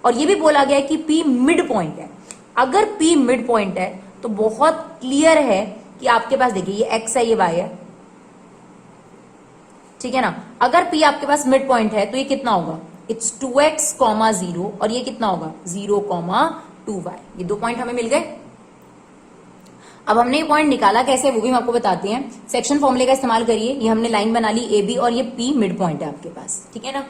Speaker 1: और ये भी बोला गया है कि P मिड पॉइंट है। अगर P मिड पॉइंट है तो बहुत क्लियर है कि आपके पास देखिए ये x है, ये y है, ठीक है ना। अगर P आपके पास मिड पॉइंट है तो ये कितना होगा, इट्स 2x, 0 और ये कितना होगा 0, 2y। ये दो पॉइंट हमें मिल गए। अब हमने ये पॉइंट निकाला कैसे, वो भी हम आपको बताते हैं। सेक्शन फॉर्मूले का इस्तेमाल करिए, ये हमने लाइन बना ली ए बी और ये P मिड पॉइंट है आपके पास, ठीक है ना।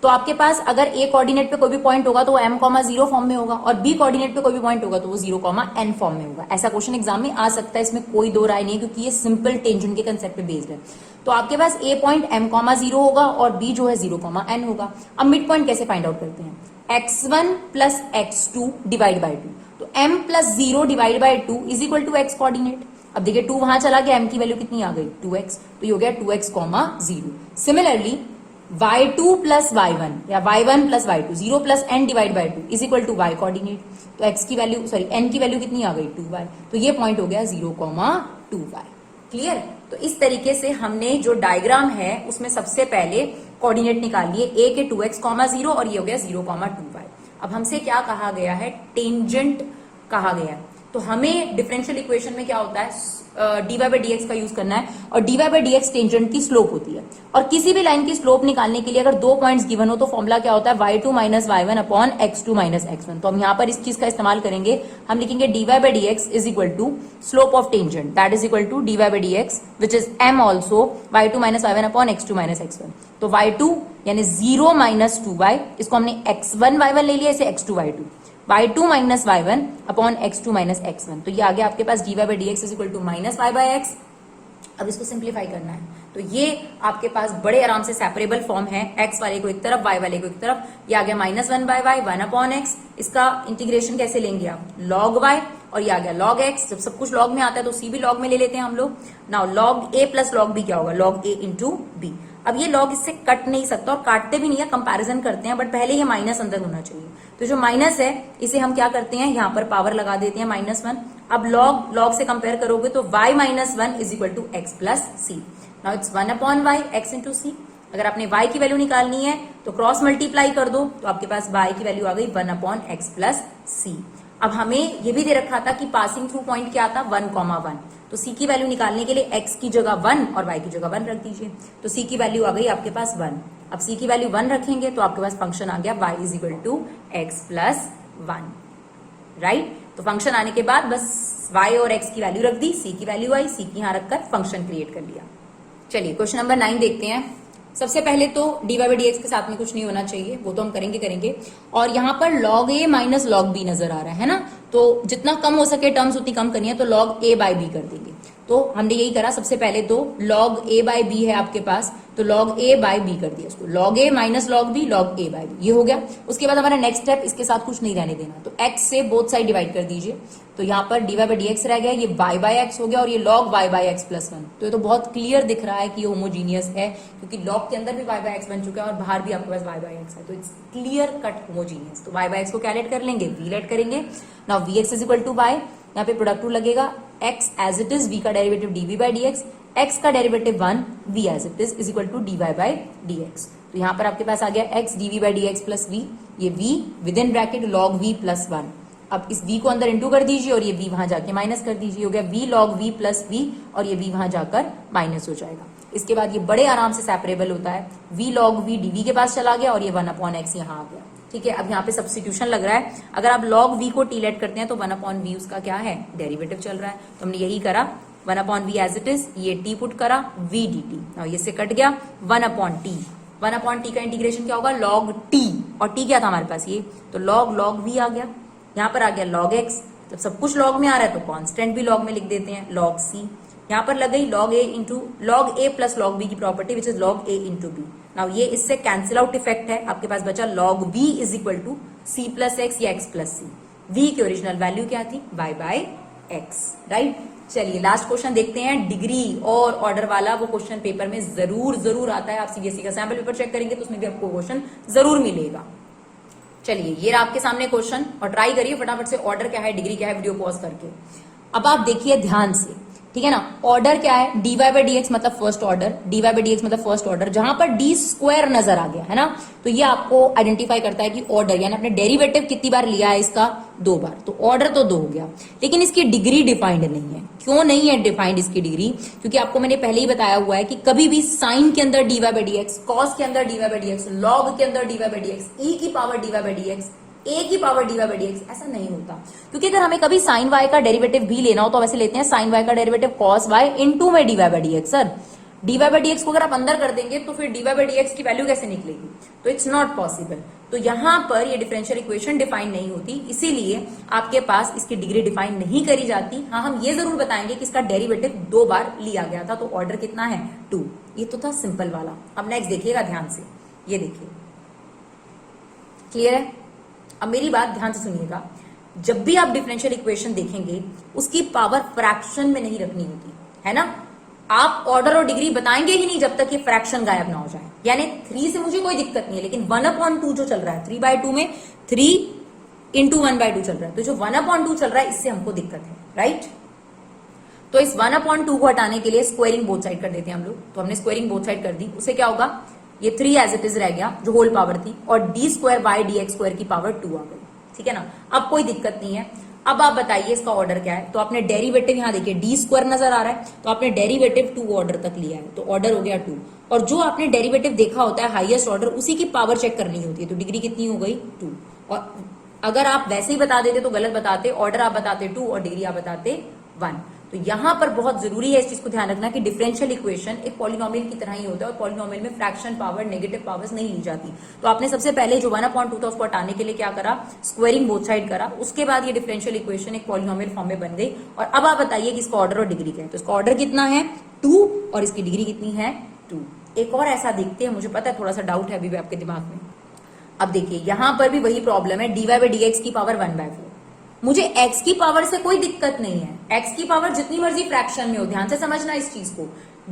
Speaker 1: तो आपके पास अगर A कोऑर्डिनेट पे कोई भी पॉइंट होगा तो वो m, 0 फॉर्म में होगा, और B कोऑर्डिनेट पे कोई भी पॉइंट होगा तो वो 0, n फॉर्म में होगा। ऐसा क्वेश्चन एग्जाम में आ सकता है, इसमें कोई दो राय नहीं है, क्योंकि ये सिंपल टेंजेंट के कंसेप्ट पे बेस्ड है। तो आपके पास A पॉइंट m, 0 होगा और B जो है 0, n होगा। अब मिड पॉइंट कैसे फाइंड आउट करते हैं, x1 plus x2 divide by 2, तो m plus 0 divide by 2 is equal to x coordinate. अब देखिए 2 वहां चला गया, m की वैल्यू कितनी आ गई 2x, तो ये हो गया 2x, 0। Similarly y2 plus y1 या y1 plus y2, 0 plus n divide by 2 is equal to y coordinate. तो x की वैल्यू n की वैल्यू कितनी आ गई 2y, तो ये पॉइंट हो गया 0, 2y। क्लियर। तो इस तरीके से हमने जो डायग्राम है उसमें सबसे पहले कोऑर्डिनेट निकाल लिए, a के 2x, 0 और ये हो गया 0, 2y। अब हमसे क्या कहा गया है, टेंजेंट कहा गया है। तो हमें डिफरेंशियल इक्वेशन में क्या होता है, dy बाई डी एक्स का यूज करना है, और dy by d x tangent की स्लोप होती है। और किसी भी लाइन की स्लोप निकालने के लिए अगर दो पॉइंट्स गिवन हो तो फॉर्मूला क्या होता है, y2 minus y1 upon x2 minus x1। तो हम यहाँ पर इस चीज का इस्तेमाल करेंगे, हम लिखेंगे dy by d x is equal to slope of tangent, that is equal to dy by d x which is m also y2 minus y1 upon x2 minus x1। तो y2 यानी 0 माइनस 2y, इसको हमने x1 y1 ले लिया, इसे x2 y2, y2 minus y1 upon x2 minus x1। तो ये आ गया आपके पास dy by d x is equal to minus y by x. अब इसको सिंप्लीफाई करना है, तो ये आपके पास बड़े आराम से सेपरेबल फॉर्म है, x वाले को एक तरफ, y वाले को एक तरफ। ये आ गया minus 1 by y, 1 upon x। इसका इंटीग्रेशन कैसे लेंगे आप, log y, और ये आ गया log x। जब सब कुछ log में आता है तो c भी log में ले लेते हैं हम लोग। Now log a plus log b क्या होगा, log a इंटू b। अब ये log इससे कट नहीं सकता और काटते भी नहीं है, कंपैरिजन करते हैं, बट पहले ये माइनस अंदर होना चाहिए। तो जो माइनस है इसे हम क्या करते हैं, यहाँ पर पावर लगा देते हैं -1। अब log से कंपेयर करोगे तो y minus 1 is equal to x plus c. Now it's 1 upon y, x into c. अगर आपने y की वैल्यू निकालनी है तो क्रॉस मल्टीप्लाई कर दो, तो आपके पास y की वैल्यू आ गई 1 अपॉन एक्स प्लस सी। अब हमें ये भी दे रखा था कि पासिंग थ्रू पॉइंट क्या था, 1,1। तो c की वैल्यू निकालने के लिए x की जगह 1 और y की जगह 1 रख दीजिए। तो c की वैल्यू आ गई आपके पास 1। अब c की वैल्यू 1 रखेंगे तो आपके पास फंक्शन आ गया y is equal to x plus 1, right. तो फंक्शन आने के बाद बस y और x की वैल्यू रख दी, c की वैल्यू आई, c की यहां रखकर फंक्शन क्रिएट कर लिया। चलिए क्वेश्चन नंबर 9 देखते हैं। सबसे पहले तो dy by dx के साथ में कुछ नहीं होना चाहिए, वो तो हम करेंगे। और यहाँ पर log a minus log b नजर आ रहा है ना, तो जितना कम हो सके टर्म्स उतनी कम करनी है, तो log a by b कर देंगे। तो हमने यही करा, सबसे पहले तो log a by b है आपके पास, तो log a by b कर दिया उसको, log a minus log b, log a by b, ये हो गया। उसके बाद हमारा नेक्स्ट स्टेप, इसके साथ कुछ नहीं रहने देना, तो x से बोथ साइड डिवाइड कर दीजिए, तो यहाँ पर dy by dx रह गया, ये y by x हो गया, और ये log y by x plus 1। तो ये तो बहुत क्लियर दिख रहा है कि ये होमोजीनियस है, क्योंकि log के अंदर भी y by x बन चुका है और बाहर भी आपके पास y by x है, तो इट्स क्लियर कट होमोजीनियस। तो y by x को क्या लेट कर लेंगे, v लेट करेंगे। Now vx is equal to y, यहाँ पे प्रोडक्ट रूल लगेगा, x as it is, v का derivative dv by dx, x का derivative 1, v as it is equal to dy by dx। तो यहाँ पर आपके पास आ गया x dv by dx plus v, ये v with in bracket log v plus 1। अब इस v को अंदर इंटू कर दीजिए और ये v वहां जाके माइनस कर दीजिए, हो गया v log v plus v, और ये v वहां जाकर माइनस हो जाएगा। इसके बाद ये बड़े आराम से सेपरेबल होता है, v log v dv के पास चला गया और ये 1/x यहाँ आ गया। ठीक है, अब यहाँ पे सब्स्टिट्यूशन लग रहा है, अगर आप log v को t लेट करते हैं तो 1/v उसका क्या है, डेरिवेटिव चल रहा है, तो हमने यही करा, 1/v एज इट इज, ये t पुट करा, v dt, और ये से कट गया 1/t। 1/t का इंटीग्रेशन क्या होगा, log t, और t क्या था हमारे पास ये, तो log v आ गया, यहाँ पर आ गया log x, जब सब कुछ log में आ रहा है तो कांस्टेंट भी log में लिख देते हैं, log c, यहाँ पर लग गई log a into log a plus log b की property which is log a into b। Now ये इससे कैंसिल आउट इफेक्ट है, आपके पास बचा log b is equal to c plus x या x प्लस सी। v की original value क्या थी, y बाय x, राइट। चलिए लास्ट क्वेश्चन देखते हैं, डिग्री और ऑर्डर वाला, वो क्वेश्चन पेपर में जरूर आता है, आप सीबीएसई का सैंपल पेपर चेक करेंगे तो उसमें भी आपको क्वेश्चन जरूर मिलेगा। चलिए ये रहा आपके सामने क्वेश्चन, और ट्राई करिए फटाफट से, ऑर्डर क्या है, डिग्री क्या है, वीडियो पॉज करके। अब आप देखिए ध्यान से, ठीक है ना। ऑर्डर क्या है, dy by dx मतलब first order, dy by dx मतलब फर्स्ट ऑर्डर, जहां पर d स्क्वायर नजर आ गया है ना, तो ये आपको आइडेंटिफाई करता है कि ऑर्डर, यानी आपने डेरिवेटिव कितनी बार लिया है इसका, 2 बार, तो ऑर्डर तो 2 हो गया। लेकिन इसकी डिग्री डिफाइंड नहीं है, क्यों नहीं है डिफाइंड इसकी डिग्री, क्योंकि आपको मैंने पहले ही बताया हुआ है कि कभी भी साइन के अंदर dy by dx, कॉस के अंदर dy by dx, लॉग के अंदर dy by dx, e की power dy by dx, a की पावर dy by dx, ऐसा नहीं होता। क्योंकि अगर हमें कभी sin y का डेरिवेटिव भी लेना हो तो वैसे लेते हैं sin y का डेरिवेटिव cos y इनटू में dy by dx। Sir dy by dx को अगर आप अंदर कर देंगे तो फिर dy by dx की वैल्यू कैसे निकलेगी, तो इट्स नॉट पॉसिबल। तो यहां पर ये डिफरेंशियल इक्वेशन डिफाइन नहीं होती, इसीलिए आपके पास इसकी डिग्री डिफाइन नहीं करी जाती। हाँ, हम ये जरूर बताएंगे कि इसका डेरिवेटिव 2 बार लिया गया था, तो ऑर्डर कितना है, 2। ये तो था सिंपल वाला। अब नेक्स्ट देखिएगा ध्यान से, ये देखिए, क्लियर है। अब मेरी बात ध्यान से सुनिएगा, जब भी आप डिफरेंशियल इक्वेशन देखेंगे उसकी पावर फ्रैक्शन में नहीं रखनी होती है ना। आप ऑर्डर और डिग्री बताएंगे ही नहीं जब तक ये फ्रैक्शन गायब ना हो जाए। यानी 3 से मुझे कोई दिक्कत नहीं है, लेकिन 1/2 जो चल रहा है, 3/2 में 3 इंटू 1/2 चल रहा है, तो जो 1/2 चल रहा है इससे हमको दिक्कत है, राइट। तो इस 1/2 को हटाने के लिए स्क्वायरिंग बोथ साइड कर देते हैं हम लोग। तो हमने स्क्वायरिंग बोथ साइड कर दी, उससे क्या होगा, ये 3 एज इट इज रह गया जो होल पावर थी, और d square by dx square की पावर 2 आ गई, ठीक है ना। अब कोई दिक्कत नहीं है। अब आप बताइए इसका ऑर्डर क्या है, तो आपने डेरिवेटिव यहाँ देखिए d स्क्वायर नजर आ रहा है, तो आपने डेरिवेटिव 2 ऑर्डर तक लिया है, तो ऑर्डर हो गया 2। और जो आपने डेरिवेटिव देखा होता है हाईएस्ट ऑर्डर, उसी की पावर चेक करनी होती है, तो डिग्री कितनी हो गई, 2। और अगर आप वैसे ही बता देते तो गलत बताते, ऑर्डर आप बताते 2 और डिग्री आप बताते 1। तो यहां पर बहुत जरूरी है इस चीज को ध्यान रखना कि डिफरेंशियल इक्वेशन एक पॉलिनोमियल की तरह ही होता है, और पॉलिनोमियल में फ्रैक्शन पावर, नेगेटिव पावर्स नहीं ली जाती। तो आपने सबसे पहले जो 1/2 था उसको हटाने के लिए क्या करा, स्क्वायरिंग बोथ साइड करा, उसके बाद ये डिफरेंशियल इक्वेशन एक पॉलिनोमियल फॉर्म में बन गई। और अब आप बताइए कि इसका ऑर्डर और डिग्री क्या है, तो इसका ऑर्डर कितना है, 2, और इसकी डिग्री कितनी है, 2। एक और ऐसा देखते हैं, मुझे पता है थोड़ा सा डाउट है अभी भी आपके दिमाग में। अब देखिए यहां पर भी वही प्रॉब्लम है, dy by dx की पावर 1/4। मुझे x की पावर से कोई दिक्कत नहीं है, x की पावर जितनी मर्जी फ्रैक्शन में हो, ध्यान से समझना इस चीज को।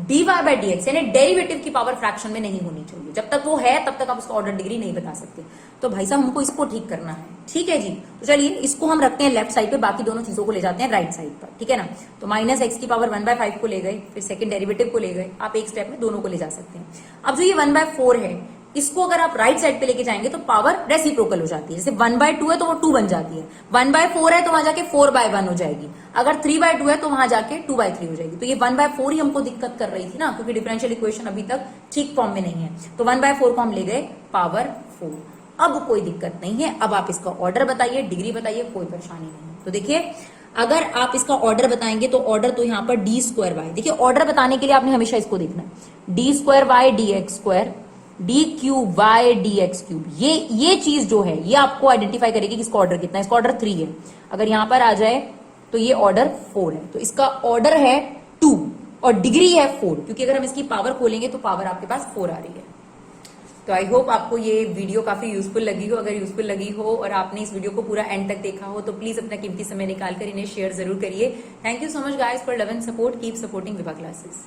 Speaker 1: dy by dx यानी डेरिवेटिव की पावर फ्रैक्शन में नहीं होनी चाहिए, जब तक वो है तब तक आप उसका ऑर्डर डिग्री नहीं बता सकते। तो भाई साहब हमको इसको ठीक करना है, ठीक है जी। तो चलिए इसको हम रखते हैं लेफ्ट साइड पे, बाकी दोनों चीजों को ले जाते हैं राइट साइड पर, ठीक है ना। तो माइनस एक्स की पावर 1/5 को ले गए, फिर सेकंड डेरिवेटिव को ले गए, आप एक स्टेप में दोनों को ले जा सकते हैं। अब जो ये 1/4 है, इसको अगर आप राइट साइड पे लेके जाएंगे तो पावर रेसिप्रोकल हो जाती है। जैसे 1/2 है तो वो 2 बन जाती है, 1/4 है तो वहां जाके 4/1 हो जाएगी, अगर 3/2 है तो वहां जाके 2/3 हो जाएगी। तो ये 1/4 ही हमको दिक्कत कर रही थी ना, क्योंकि डिफरेंशियल इक्वेशन अभी तक ठीक फॉर्म में नहीं है। तो 1/4 को हम ले गए पावर 4। अब कोई दिक्कत नहीं है, अब आप इसका ऑर्डर बताइए, डिग्री बताइए, कोई परेशानी नहीं है। तो देखिए अगर आप इसका ऑर्डर बताएंगे तो ऑर्डर तो यहाँ पर डी स्क्वायर वाई, देखिए ऑर्डर बताने के लिए आपने हमेशा इसको देखना है, d square y d x square d cube y d x cube, ये चीज जो है ये आपको आइडेंटिफाई करेगी कि इसका ऑर्डर कितना है। इसका ऑर्डर 3 है, अगर यहां पर आ जाए तो ये ऑर्डर 4 है, तो इसका ऑर्डर है 2 और डिग्री है 4, क्योंकि अगर हम इसकी पावर खोलेंगे तो पावर आपके पास 4 आ रही है। तो आई होप आपको ये वीडियो काफी यूजफुल लगी हो। अगर यूजफुल लगी हो और आपने इस वीडियो को पूरा एंड तक देखा हो तो प्लीज अपना कीमती समय निकाल कर इन्हें शेयर जरूर करिए। Thank you so much guys for love and support, keep supporting Vibha classes.